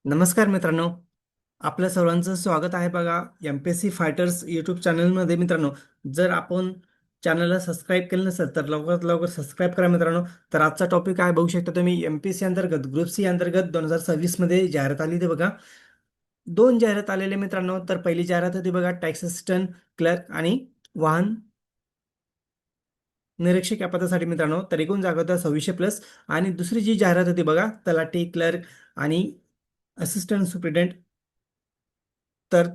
नमस्कार मित्रांनो. आपल्या सर्वांचं स्वागत आहे बघा एमपीएससी फायटर्स यूट्यूब चॅनलमध्ये. मित्रांनो, जर आपण चॅनलला सबस्क्राईब केलं नसेल तर लवकरात लवकर सबस्क्राईब करा मित्रांनो. तर आजचा टॉपिक आहे, बघू शकता तुम्ही, एमपीएससी अंतर्गत ग्रुप सी अंतर्गत 2026 मध्ये जाहिरात आली. ते बघा, दोन जाहिरात आलेले मित्रांनो. तर पहिली जाहिरात होती बघा, टॅक्स असिस्टंट क्लर्क आणि वाहन निरीक्षक या पदासाठी मित्रांनो. तर एकूण जागा होत्या 2600+. आणि दुसरी जी जाहिरात होती बघा, तलाठी क्लर्क आणि असिस्टंट सुप्रिटेंडेंट. तर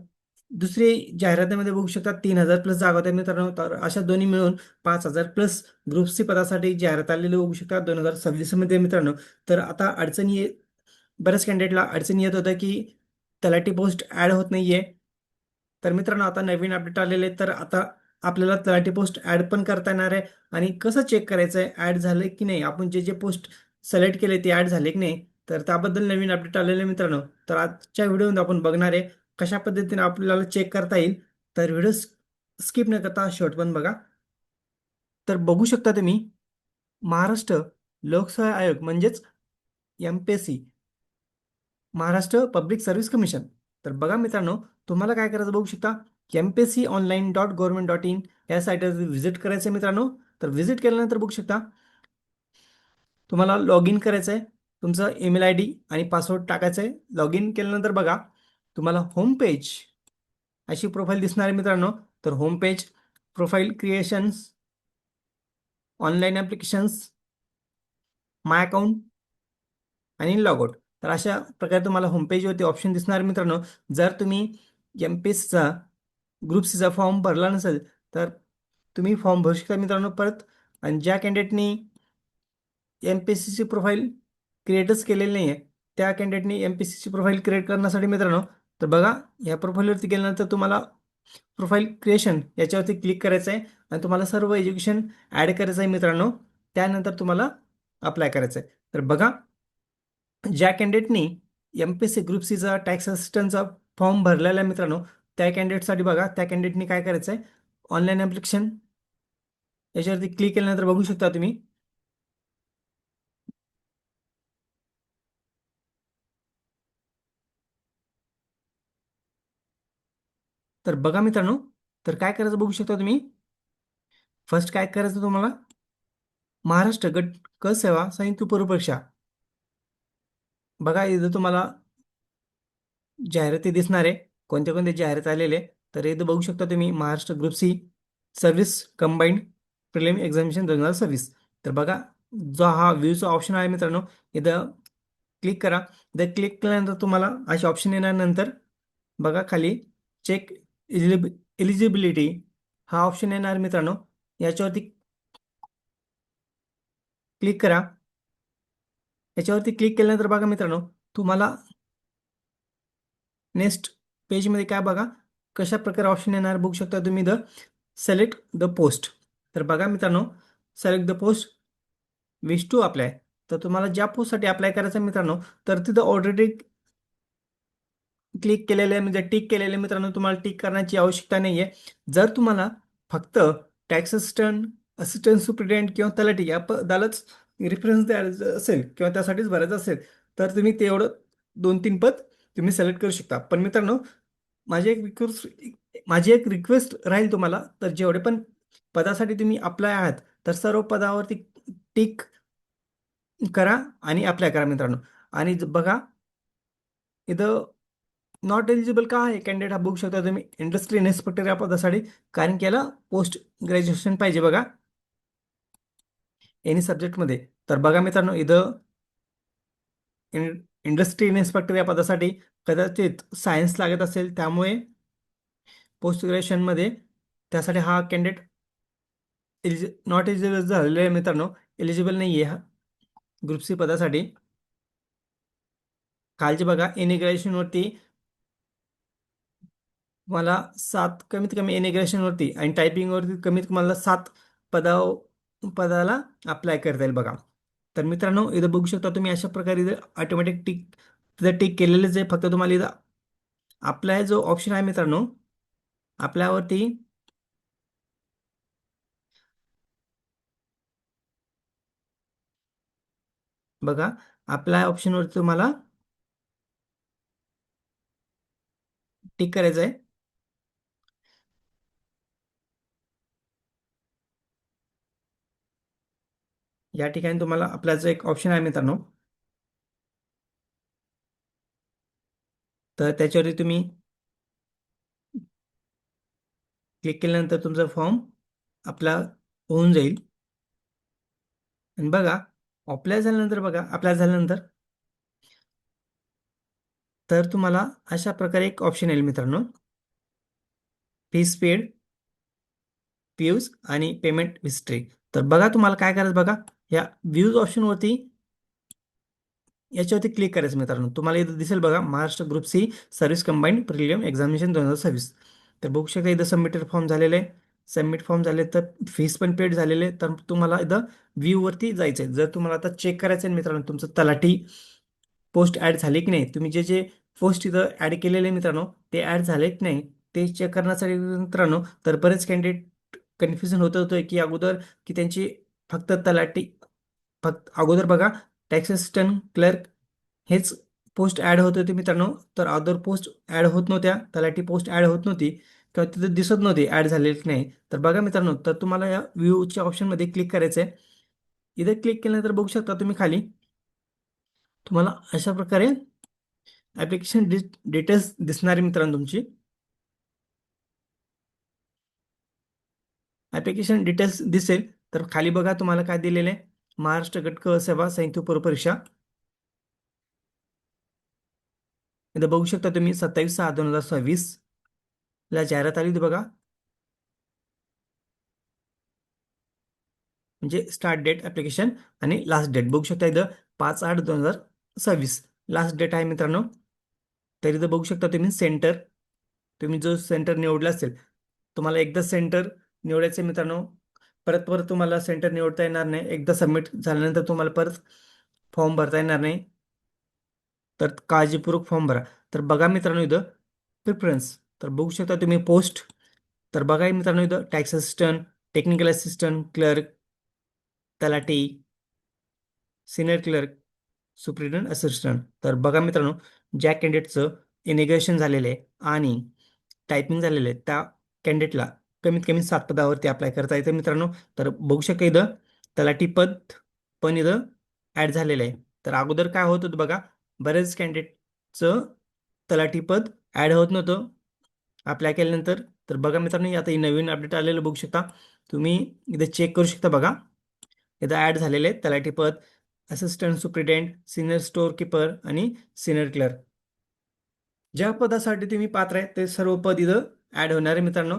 दुसरी जाहिरातीमध्ये बघू शकता 3000+ जागा होत्या मित्रांनो. तर अशा दोन्ही मिळून 5000+ ग्रुप सी पदासाठी जाहिरात आलेली बघू शकता 2026 मध्ये मित्रांनो. तर आता बऱ्याच कॅन्डिडेटला अडचणी येत होत्या की तलाठी पोस्ट ऍड होत नाहीये. तर मित्रांनो, आता नवीन अपडेट आलेले, तर आता आपल्याला तलाठी पोस्ट ऍड पण करता येणार आहे. आणि कसं चेक करायचं आहे ऍड झाले की नाही, आपण जे जे पोस्ट सिलेक्ट केले ते ऍड झाले की नाही, तर त्याबद्दल नवीन अपडेट आलेले मित्रांनो. तर आजच्या व्हिडिओमध्ये आपण बघणार आहे कशा पद्धतीने आपल्याला चेक करता येईल. तर व्हिडिओ स्किप न करता शेवट पण बघा. तर बघू शकता तुम्ही, महाराष्ट्र लोकसेवा आयोग म्हणजेच MPSC, Maharashtra public service commission. तर बघा मित्रांनो, तुम्हाला काय करायचं बघू शकता, mpsconline.government.in या साईटवर व्हिजिट करायचं आहे मित्रांनो. तर व्हिजिट केल्यानंतर बघू शकता, तुम्हाला लॉग इन करायचं आहे. तुमचं ईमेल आय डी आणि पासवर्ड टाकायचं आहे. लॉग इन केल्यानंतर बघा, तुम्हाला होम पेज अशी प्रोफाईल दिसणार आहे मित्रांनो. तर home page, profile creations, online applications, my account आणि लॉगआउट. तर अशा प्रकारे तुम्हाला होम पेजवरती ऑप्शन दिसणार आहे मित्रांनो. जर तुम्ही एमपीएससीचा ग्रुप सीचा फॉर्म भरला नसेल तर तुम्ही फॉर्म भरू शकता मित्रांनो परत. आणि ज्या कॅन्डिडेटनी एमपीएससीची प्रोफाईल क्रिएटच केलेली नाही आहे, त्या कॅन्डिडेटनी एमपीएससीची प्रोफाईल क्रिएट करण्यासाठी मित्रांनो, तर बघा, या प्रोफाईलवरती गेल्यानंतर तुम्हाला प्रोफाईल क्रिएशन याच्यावरती क्लिक करायचं आहे आणि तुम्हाला सर्व एज्युकेशन ॲड करायचं आहे मित्रांनो. त्यानंतर तुम्हाला अप्लाय करायचं आहे. तर बघा, ज्या कॅन्डिडेटनी एमपीएससी ग्रुप सीचा टॅक्स असिस्टंटचा फॉर्म भरलेला आहे मित्रांनो, त्या कॅन्डिडेटसाठी बघा, त्या कॅन्डिडेटनी काय करायचं आहे, ऑनलाईन ॲप्लिकेशन याच्यावरती क्लिक केल्यानंतर बघू शकता तुम्ही, तर बघा मित्रांनो, तर काय करायचं बघू शकता तुम्ही. फर्स्ट काय करायचं तुम्हाला, महाराष्ट्र गट क सेवा संयुक्त पूर्व परीक्षा, बघा इथं तुम्हाला जाहिराती दिसणार आहे, कोणत्या कोणत्या जाहिरात आलेले. तर इथं बघू शकता तुम्ही, Maharashtra group C service combined prelim examination 2026. तर बघा, जो हा व्ह्यूचा ऑप्शन आहे मित्रांनो, इथं क्लिक करा. इथं क्लिक केल्यानंतर तुम्हाला असे ऑप्शन येणार. नंतर बघा खाली चेक एलिजिबिलिटी हा ऑप्शन येणार मित्रांनो. याच्यावरती क्लिक करा. याच्यावरती क्लिक केल्यानंतर बघा मित्रांनो, तुम्हाला नेक्स्ट पेजमध्ये काय बघा, कशा प्रकारे ऑप्शन येणार बघू शकता तुम्ही. The select the post. तर बघा मित्रांनो, select the post wish to apply. तर तुम्हाला ज्या पोस्टसाठी अप्लाय करायचं आहे मित्रांनो, तर तिथं ऑलरेडी क्लिक केलेले म्हणजे टिक केलेले मित्रांनो, तुम्हाला टिक करण्याची आवश्यकता नाही आहे. जर तुम्हाला फक्त टॅक्स असिस्टंट, असिस्टंट सुप्रिटेंडेंट किंवा तलाठी या पदालाच रेफरन्स द्यायचं असेल किंवा त्यासाठीच भरायचं असेल, तर तुम्ही तेवढं 2-3 पद तुम्ही सिलेक्ट करू शकता. पण मित्रांनो, माझी एक रिक्वेस्ट राहील तुम्हाला, तर जेवढे पण पदासाठी तुम्ही अप्लाय आहात, तर सर्व पदावरती टिक करा आणि अप्लाय करा मित्रांनो. आणि बघा, इथं नॉट एलिजिबल का आहे कॅन्डिडेट हा बघू शकता तुम्ही, इंडस्ट्री इन्स्पेक्टर या पदासाठी. कारण की याला पोस्ट ग्रॅज्युएशन पाहिजे बघा, एनी सब्जेक्टमध्ये. तर बघा मित्रांनो, इथं इंडस्ट्री इन्स्पेक्टर या पदासाठी कदाचित सायन्स लागत असेल, त्यामुळे पोस्ट ग्रॅज्युएशनमध्ये त्यासाठी हा कॅन्डिडेट नॉट एलिजिबल झालेला आहे मित्रांनो. एलिजिबल नाही आहे हा ग्रुप सी पदासाठी. खालचे बघा, एनी ग्रॅज्युएशनवरती मला 7, कमीत कमी एनिग्रेशनवरती आणि टायपिंगवरती कमीत मला 7 पदाला अप्लाय करता येईल बघा. तर मित्रांनो, इथं बघू शकता तुम्ही, अशा प्रकारे इथं ऑटोमॅटिक तिथं टिक केलेलेच आहे. फक्त तुम्हाला इथं अप्लाय जो ऑप्शन आहे मित्रांनो, आपल्यावरती बघा, अप्लाय ऑप्शनवरती तुम्हाला टिक करायचं आहे. या ठिकाणी तुम्हाला आपला जो एक ऑप्शन आहे मित्रांनो, तर त्याच्यावरती तुम्ही क्लिक केल्यानंतर तुमचा फॉर्म आपला होऊन जाईल. आणि बघा, अप्लाय झाल्यानंतर तर तुम्हाला अशा प्रकारे एक ऑप्शन येईल मित्रांनो, फीस पेड, व्ह्यूज आणि पेमेंट हिस्ट्री. तर बघा तुम्हाला काय करायचं बघा, या व्ह्यूज ऑप्शनवरती याच्यावरती क्लिक करायचं मित्रांनो. तुम्हाला इथं दिसेल बघा, Maharashtra group C service combined prelim examination 2026. तर बघू शकता इथं सबमिटेड फॉर्म झालेले आहे. सबमिट फॉर्म झाले तर फीस पण पेड झालेले आहे. तर तुम्हाला इथं व्ह्यू वरती जायचं आहे. जर तुम्हाला आता चेक करायचं आहे मित्रांनो, तुमचं तलाठी पोस्ट ऍड झाली की नाही, तुम्ही जे जे पोस्ट इथं ऍड केलेले मित्रांनो ते ऍड झाले की नाही ते चेक करण्यासाठी मित्रांनो, तर बरेच कॅन्डिडेट कन्फ्युजन होतं की अगोदर की त्यांची फक्त तलाठी फक्त अगोदर बघा, टॅक्स असिस्टंट क्लर्क हेच पोस्ट ऍड होत होते मित्रांनो. तर अदर पोस्ट ऍड होत नव्हत्या, तलाठी पोस्ट ऍड होत नव्हती किंवा तिथे दिसत नव्हती ऍड झालेली की नाही. तर बघा मित्रांनो, तर तुम्हाला या व्ह्यूच्या ऑप्शनमध्ये क्लिक करायचं आहे. इथे क्लिक केल्यानंतर बघू शकता तुम्ही खाली, तुम्हाला अशा प्रकारे ऍप्लिकेशन डिटेल्स दिसणार आहे मित्रांनो तुमची. ऍप्लिकेशन डिटेल्स दिसेल तर खाली बघा तुम्हाला काय दिलेलं आहे, महाराष्ट्र गट सेवा संयुक्त पूर्व परीक्षा. इथं बघू शकता तुम्ही 27/6/2026 ला जाहिरात आली होती बघा. म्हणजे स्टार्ट डेट ऍप्लिकेशन आणि लास्ट डेट बघू शकता इथं 5/8/2026 लास्ट डेट आहे मित्रांनो. तर इथं बघू शकता तुम्ही सेंटर, तुम्ही जो सेंटर निवडला असेल, तुम्हाला एकदा सेंटर निवडायचं आहे मित्रांनो. परत परत तुम्हाला सेंटर निवडता येणार नाही. एकदा सबमिट झाल्यानंतर तुम्हाला परत फॉर्म भरता येणार नाही. तर काळजीपूर्वक फॉर्म भरा. तर बघा मित्रांनो इथं प्रिफरन्स, तर बघू शकता तुम्ही पोस्ट. तर बघा मित्रांनो इथं tax assistant, technical assistant, clerk, तलाठी, सिनियर क्लर्क, सुप्रिटेंडंट असिस्टंट. तर बघा मित्रांनो, ज्या कॅन्डिडेटचं इनिग्रेशन झालेलं आहे आणि टायपिंग झालेलं आहे त्या कॅन्डिडेटला कमीत कमी 7 पदावरती अप्लाय करता येतं मित्रांनो. तर बघू शकता इथं तलाठी पद पण इथं ॲड झालेलं आहे. तर अगोदर काय होत होतं बघा, बरेच कॅन्डिडेटचं तलाठी पद ॲड होत नव्हतं अप्लाय केल्यानंतर. तर बघा मित्रांनो, आता ही नवीन अपडेट आलेलं बघू शकता तुम्ही, इथं चेक करू शकता बघा. इथं ॲड झालेले आहेत तलाठी पद, assistant superintendent, senior store keeper आणि सिनियर क्लर्क. ज्या पदासाठी तुम्ही पात्र आहे ते सर्व पद इथं ॲड होणार आहे मित्रांनो.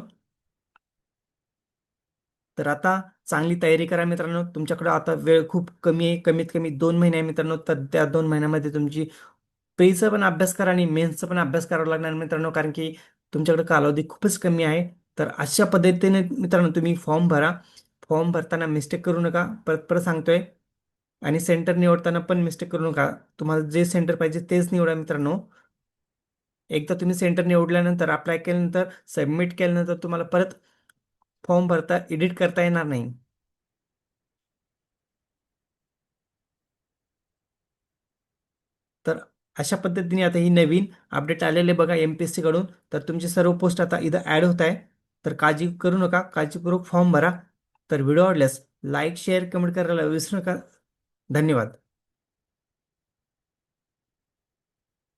तर आता चांगली तयारी करा मित्रांनो. तुमच्याकडे आता वेळ खूप कमी आहे, कमीत कमी 2 महिने आहे मित्रांनो. तर त्या 2 महिन्यामध्ये तुमची प्रीचा पण अभ्यास करा आणि मेन्सचा पण अभ्यास करावा लागणार मित्रांनो, कारण की तुमच्याकडे कालावधी खूपच कमी आहे. तर अशा पद्धतीने मित्रांनो तुम्ही फॉर्म भरा. फॉर्म भरताना मिस्टेक करू नका, परत परत सांगतोय. आणि सेंटर निवडताना पण मिस्टेक करू नका. तुम्हाला जे सेंटर पाहिजे तेच निवडा मित्रांनो. एकदा तुम्ही सेंटर निवडल्यानंतर अप्लाय केल्यानंतर सबमिट केल्यानंतर तुम्हाला परत फॉर्म भरता एडिट करता येणार नाही. तर अशा पद्धतीने आता ही नवीन अपडेट आलेले बघा MPSC कडून. तर तुमचे सर्व पोस्ट आता इथं ॲड होत आहे. तर काळजी करू नका, काळजीपूर्वक फॉर्म भरा. तर व्हिडिओ आवडल्यास लाईक शेअर कमेंट करायला विसरू नका. धन्यवाद.